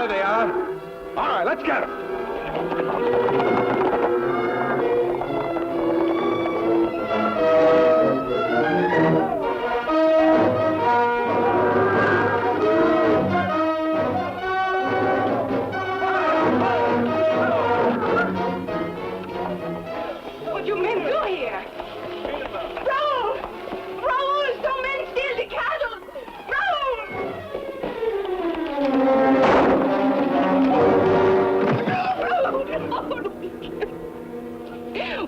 There they are. All right, let's get them. What do you men do here? Raoul! Raoul! Some men steal the cattle! Raoul!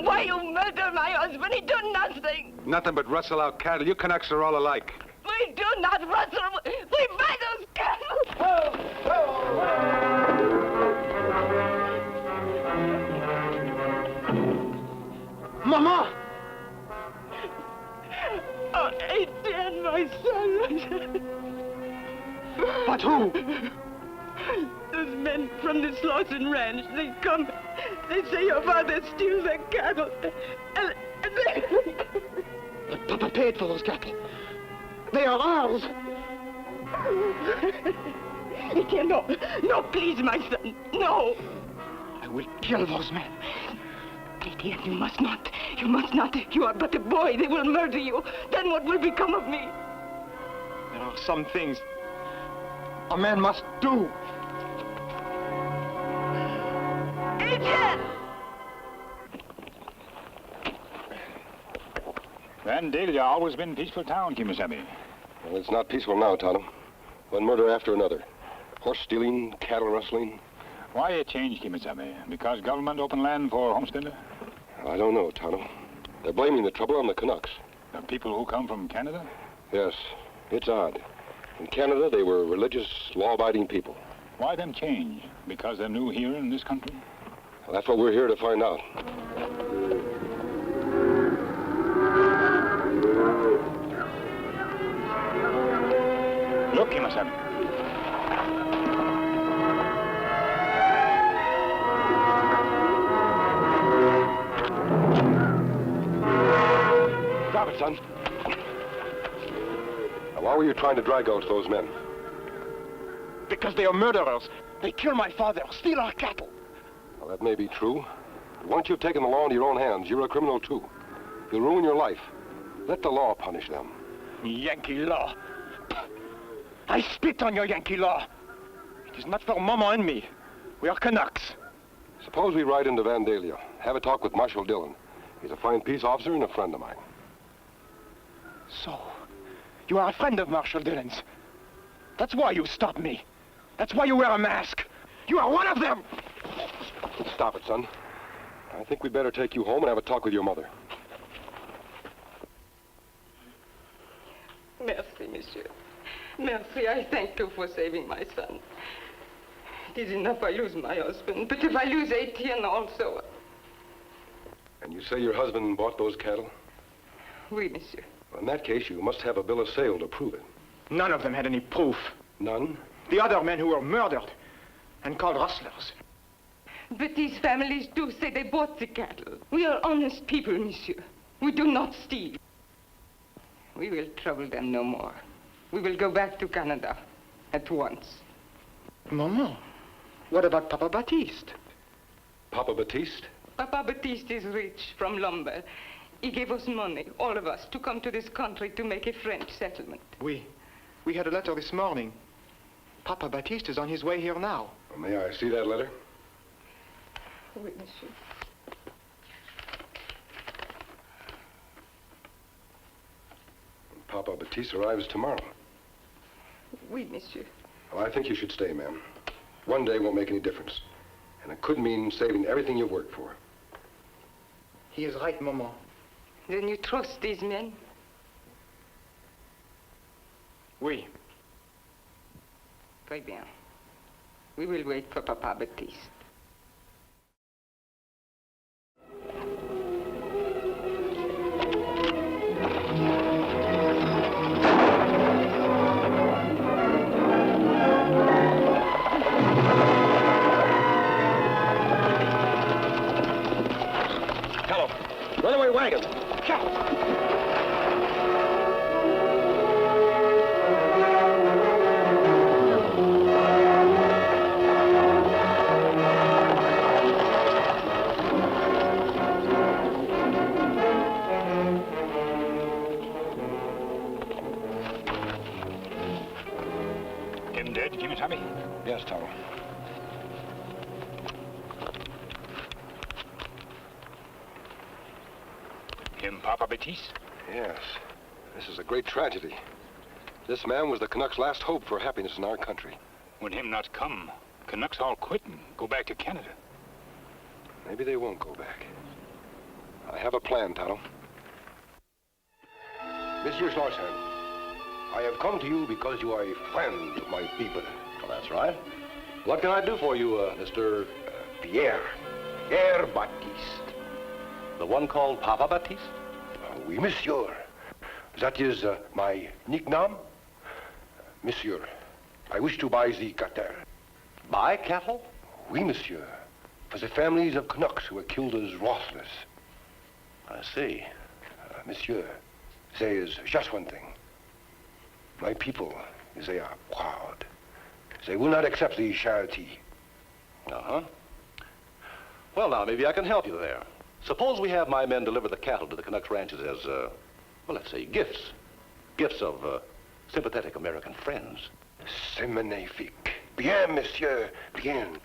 Why you murder my husband? He done nothing. Nothing but rustle out cattle. You Canucks are all alike. We do not rustle. We buy those cattle. Mama! Oh, Etienne, my son. But who? Those men from the Slauson ranch, they come. They say your father steals their cattle. And they... But Papa paid for those cattle. They are ours. Etienne, no. No, please, my son. No. I will kill those men. Etienne, you must not. You must not. You are but a boy. They will murder you. Then what will become of me? There are some things a man must do. Etienne! Vandalia always been a peaceful town, Kemo Sabe. Well, it's not peaceful now, Tonto. One murder after another. Horse stealing, cattle rustling. Why a change, Kemo Sabe? Because government open land for homesteader? I don't know, Tonto. They're blaming the trouble on the Canucks. The people who come from Canada? Yes, it's odd. In Canada, they were religious, law-abiding people. Why them change? Because they're new here in this country? Well, that's what we're here to find out. Look, Kemo Sabe. Stop it, son. Now, why were you trying to drag out those men? Because they are murderers. They kill my father, steal our cattle. Well, that may be true. But once you've taken the law into your own hands, you're a criminal, too. You'll ruin your life. Let the law punish them. Yankee law. I spit on your Yankee law. It is not for Mama and me. We are Canucks. Suppose we ride into Vandalia, have a talk with Marshal Dillon. He's a fine peace officer and a friend of mine. So, you are a friend of Marshal Dillon's. That's why you stopped me. That's why you wear a mask. You are one of them! Stop it, son. I think we'd better take you home and have a talk with your mother. Merci, monsieur. Merci, I thank you for saving my son. It is enough I lose my husband, but if I lose Etienne also... And you say your husband bought those cattle? Oui, monsieur. Well, in that case, you must have a bill of sale to prove it. None of them had any proof. None? The other men who were murdered and called rustlers. But these families do say they bought the cattle. We are honest people, monsieur. We do not steal. We will trouble them no more. We will go back to Canada at once. Maman, what about Papa Baptiste? Papa Baptiste? Papa Baptiste is rich from lumber. He gave us money, all of us, to come to this country to make a French settlement. We had a letter this morning. Papa Baptiste is on his way here now. Well, may I see that letter? Oui, monsieur. Papa Baptiste arrives tomorrow. Oui, monsieur. Well, I think you should stay, ma'am. One day won't make any difference. And it could mean saving everything you've worked for. He is right, Maman. Then you trust these men? Oui. Très bien. We will wait for Papa Baptiste. Hello. Runaway wagon. Him dead, Kemo Sabe? Yes, Tonto. Him Papa Baptiste? Yes. This is a great tragedy. This man was the Canucks' last hope for happiness in our country. When him not come, Canucks all quit and go back to Canada. Maybe they won't go back. I have a plan, Tonto. Monsieur Slauson, I have come to you because you are a friend of my people. Well, that's right. What can I do for you, Mr. Pierre. Pierre Baptiste. The one called Papa Baptiste? Oui, monsieur. That is my nickname. Monsieur, I wish to buy the cattle. Buy cattle? Oui, monsieur. For the families of Canucks who were killed as rustlers. I see. Monsieur, there is just one thing. My people, they are proud. They will not accept the charity. Uh-huh. Well, now, maybe I can help you there. Suppose we have my men deliver the cattle to the Canucks ranches as, well, let's say, gifts. Gifts of sympathetic American friends. C'est magnifique. Bien, monsieur, bien.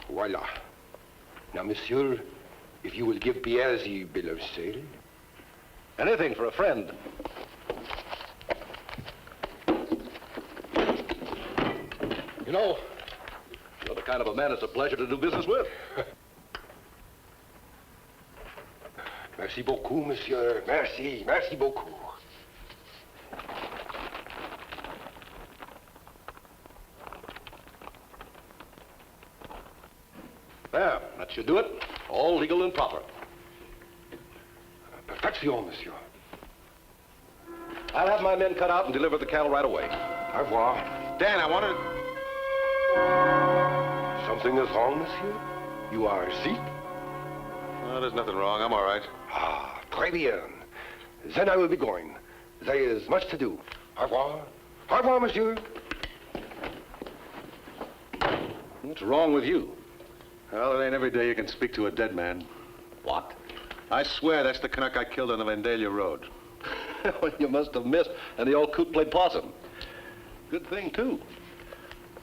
Voila. Now, monsieur, if you will give Pierre the bill of sale. Anything for a friend. You know, you're the kind of a man it's a pleasure to do business with. Merci beaucoup, monsieur. Merci, merci beaucoup. There, that should do it. All legal and proper. Perfection, monsieur. I'll have my men cut out and deliver the cattle right away. Au revoir. Dan, I wanted... Something is wrong, monsieur? You are sick? No, there's nothing wrong. I'm all right. Ah, très bien. Then I will be going. There is much to do. Au revoir. Au revoir, monsieur. What's wrong with you? Well, it ain't every day you can speak to a dead man. What? I swear that's the Canuck I killed on the Vandalia Road. Well, you must have missed, and the old coot played possum. Good thing, too.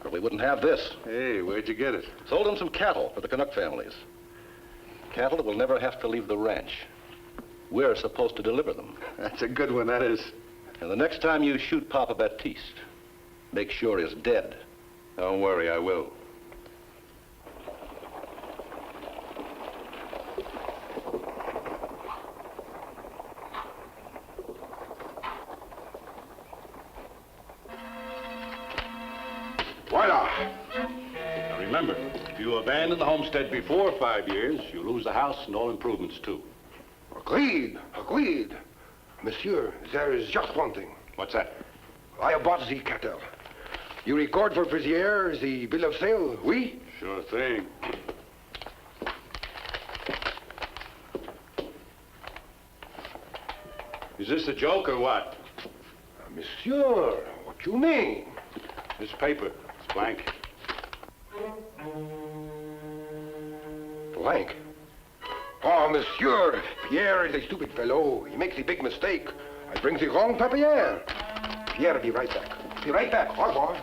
Or we wouldn't have this. Hey, where'd you get it? Sold him some cattle for the Canuck families. Cattle that will never have to leave the ranch. We're supposed to deliver them. That's a good one, that is. And the next time you shoot Papa Baptiste, make sure he's dead. Don't worry, I will. Voila. Now remember, if you abandon the homestead before 5 years, you lose the house and all improvements, too. Agreed, agreed. Monsieur, there is just one thing. What's that? I have bought the cattle. You record for Frizier the bill of sale, oui? Sure thing. Is this a joke or what? Monsieur, what you mean? This paper, it's blank. Blank. Oh, monsieur, Pierre is a stupid fellow. He makes a big mistake. I bring the wrong papier. Pierre, be right back. Be right back. Au revoir.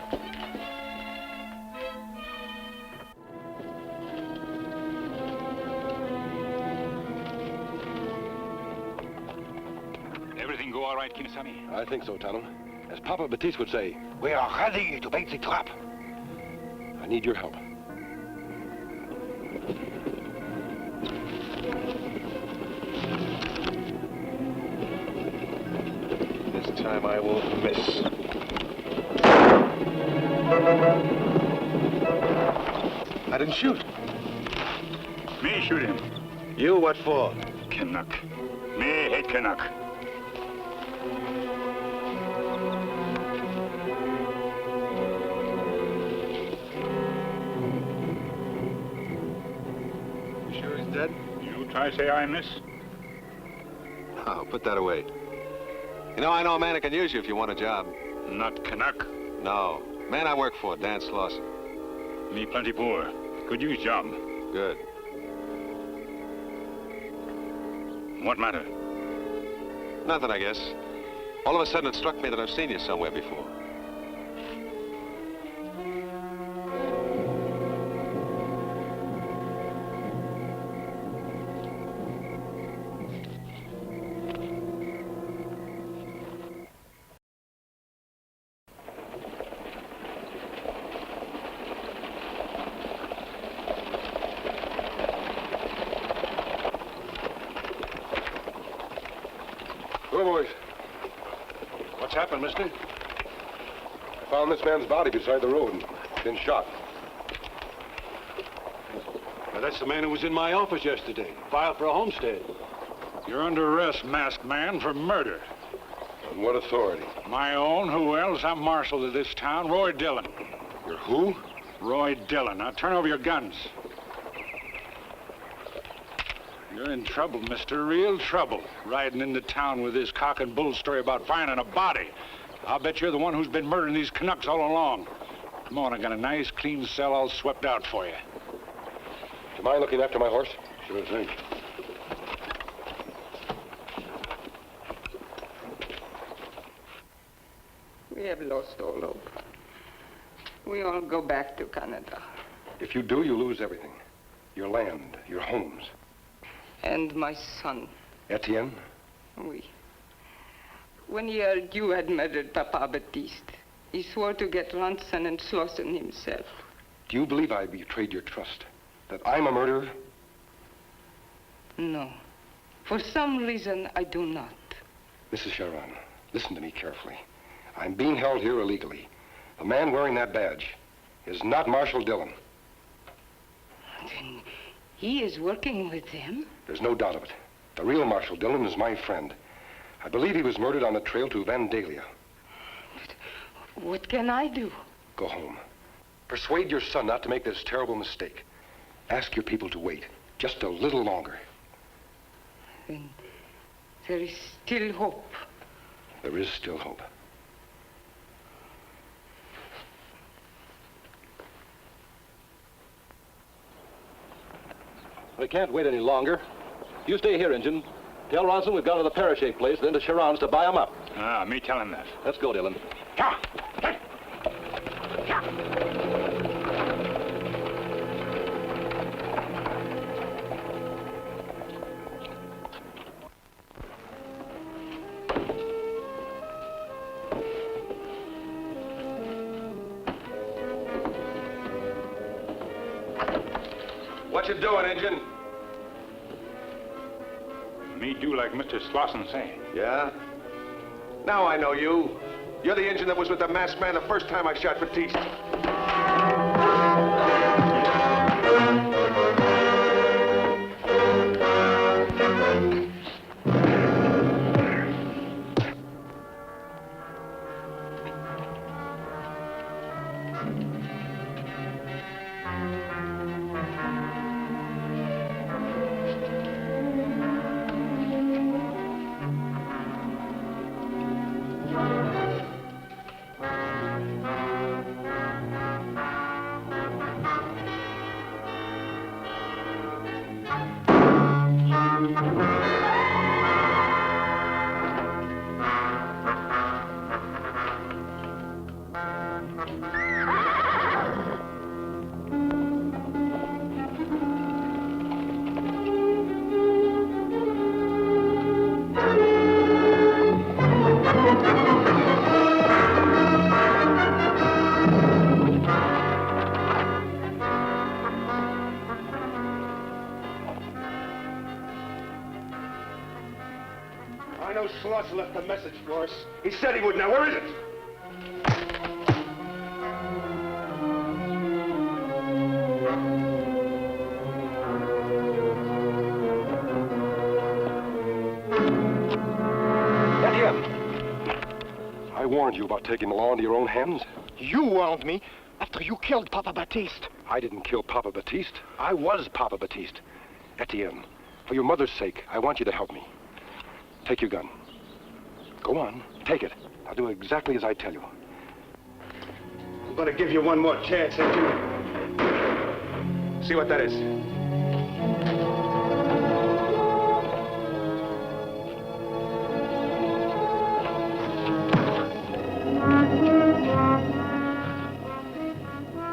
Everything go all right, Kemo Sabe? I think so, Tonto. As Papa Baptiste would say, we are ready to bait the trap. I need your help. This time I won't miss. I didn't shoot. Me shoot him. You, what for? Canuck. Me hate Canuck. You sure he's dead? You try say I miss? Oh, put that away. You know a man that can use you if you want a job. Not Canuck. No. Man I work for, Dan Slauson. Me plenty poor. Could use job. Good. What matter? Nothing, I guess. All of a sudden it struck me that I've seen you somewhere before. What's happened, mister? I found this man's body beside the road. Been shot. Now, that's the man who was in my office yesterday. Filed for a homestead. You're under arrest, masked man, for murder. On what authority? My own. Who else? I'm marshal of this town, Roy Dillon. You're who? Roy Dillon. Now turn over your guns. You're in trouble, mister. Real trouble. Riding into town with this cock and bull story about finding a body. I'll bet you're the one who's been murdering these Canucks all along. Come on, I got a nice, clean cell all swept out for you. Do you mind looking after my horse? Sure thing. We have lost all hope. We all go back to Canada. If you do, you lose everything. Your land, your homes. And my son. Etienne? Oui. When he heard you had murdered Papa Baptiste, he swore to get ransom and Slauson himself. Do you believe I betrayed your trust? That I'm a murderer? No. For some reason, I do not. Mrs. Sharon, listen to me carefully. I'm being held here illegally. The man wearing that badge is not Marshal Dillon. Then he is working with them? There's no doubt of it. The real Marshal Dillon is my friend. I believe he was murdered on the trail to Vandalia. But what can I do? Go home. Persuade your son not to make this terrible mistake. Ask your people to wait just a little longer. Then there is still hope. There is still hope. We can't wait any longer. You stay here, Injun. Tell Ronson we've gone to the pear-shaped place, then to Sharon's to buy 'em up. Ah, me tell him that. Let's go, Dillon. What you doing, Injun? Me do like Mr. Slauson say. Yeah? Now I know you. You're the engine that was with the masked man the first time I shot Batiste. I know Slauson left a message for us. He said he would. Now, where is it? Etienne! I warned you about taking the law into your own hands. You warned me after you killed Papa Baptiste. I didn't kill Papa Baptiste. I was Papa Baptiste. Etienne, for your mother's sake, I want you to help me. Take your gun. Go on, take it. I'll do exactly as I tell you. I'm gonna give you one more chance, ain't you? See what that is.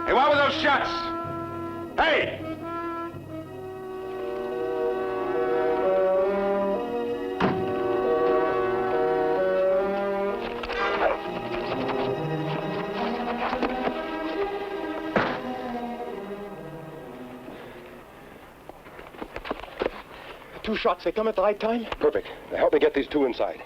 Hey, what were those shots? Hey! Two shots, they come at the right time? Perfect. Now help me get these two inside.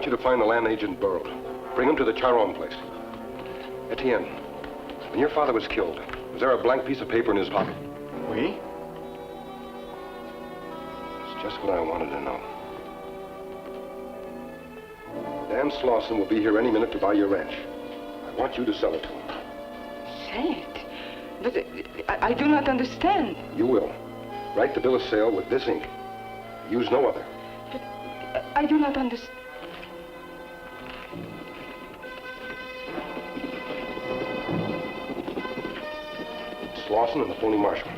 want you to find the land agent Burl. Bring him to the Charon place. Etienne, when your father was killed, was there a blank piece of paper in his pocket? Oui? That's just what I wanted to know. Dan Slauson will be here any minute to buy your ranch. I want you to sell it to him. Sell it? But I do not understand. You will. Write the bill of sale with this ink. Use no other. But I do not understand. Slauson and the phony marshal.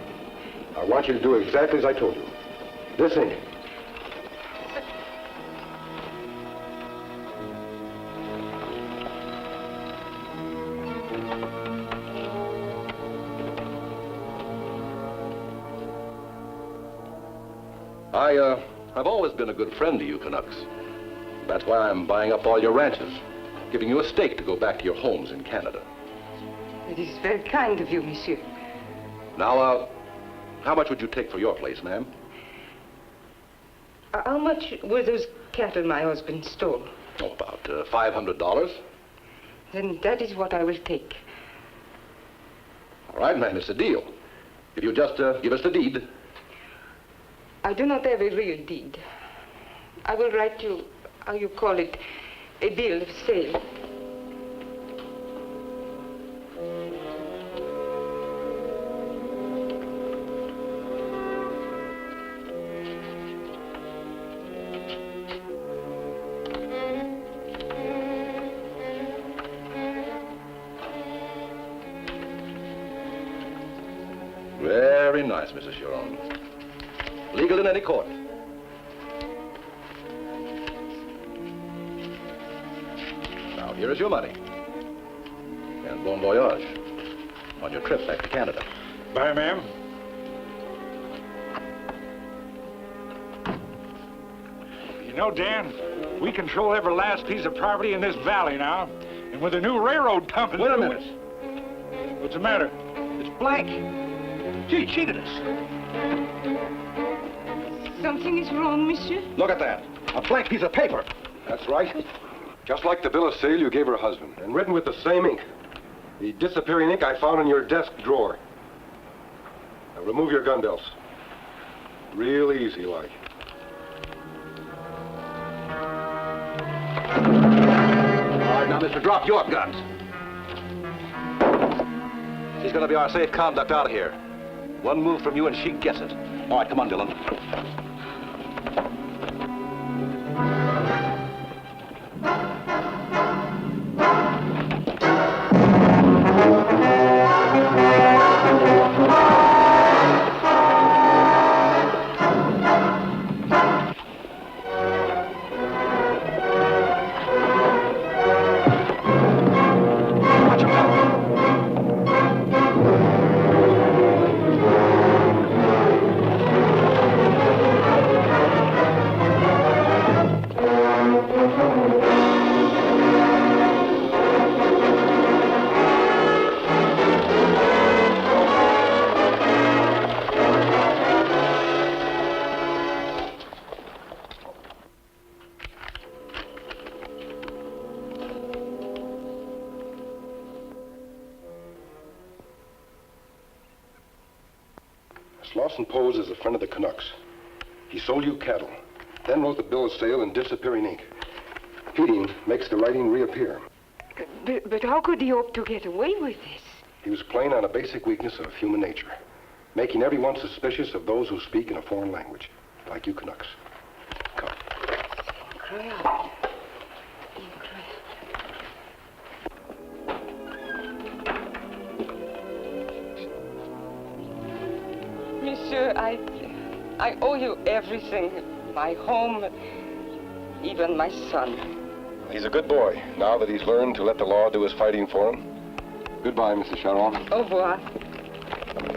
I want you to do exactly as I told you. This ink. I've always been a good friend to you, Canucks. That's why I'm buying up all your ranches, giving you a stake to go back to your homes in Canada. It is very kind of you, monsieur. Now, how much would you take for your place, ma'am? How much were those cattle my husband stole? Oh, about $500. Then that is what I will take. All right, ma'am, it's a deal. If you just give us the deed. I do not have a real deed. I will write you, how you call it, a bill of sale. Very nice, Mrs. Chiron. Legal in any court. Now, here is your money. And bon voyage on your trip back to Canada. Bye, ma'am. You know, Dan, we control every last piece of property in this valley now. And with the new railroad coming... Wait a minute. What's the matter? It's blank. She cheated us. Something is wrong, monsieur? Look at that. A blank piece of paper. That's right. Just like the bill of sale you gave her husband, and written with the same ink. The disappearing ink I found in your desk drawer. Now remove your gun belts. Real easy, like. All right, now, mister, drop your guns. She's gonna be our safe conduct out of here. One move from you and she gets it. All right, come on, Dylan. Slauson posed as a friend of the Canucks. He sold you cattle, then wrote the bill of sale in disappearing ink. Feeding makes the writing reappear. But how could he hope to get away with this? He was playing on a basic weakness of human nature, making everyone suspicious of those who speak in a foreign language, like you Canucks. Come. Incroyable. Monsieur, I owe you everything. My home, even my son. He's a good boy, now that he's learned to let the law do his fighting for him. Goodbye, Mrs. Charon. Au revoir.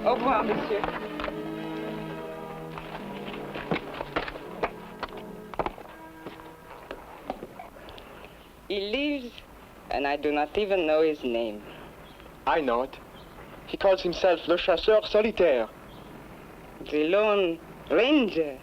Au revoir, monsieur. He lives, and I do not even know his name. I know it. He calls himself Le Chasseur Solitaire. The Lone Ranger.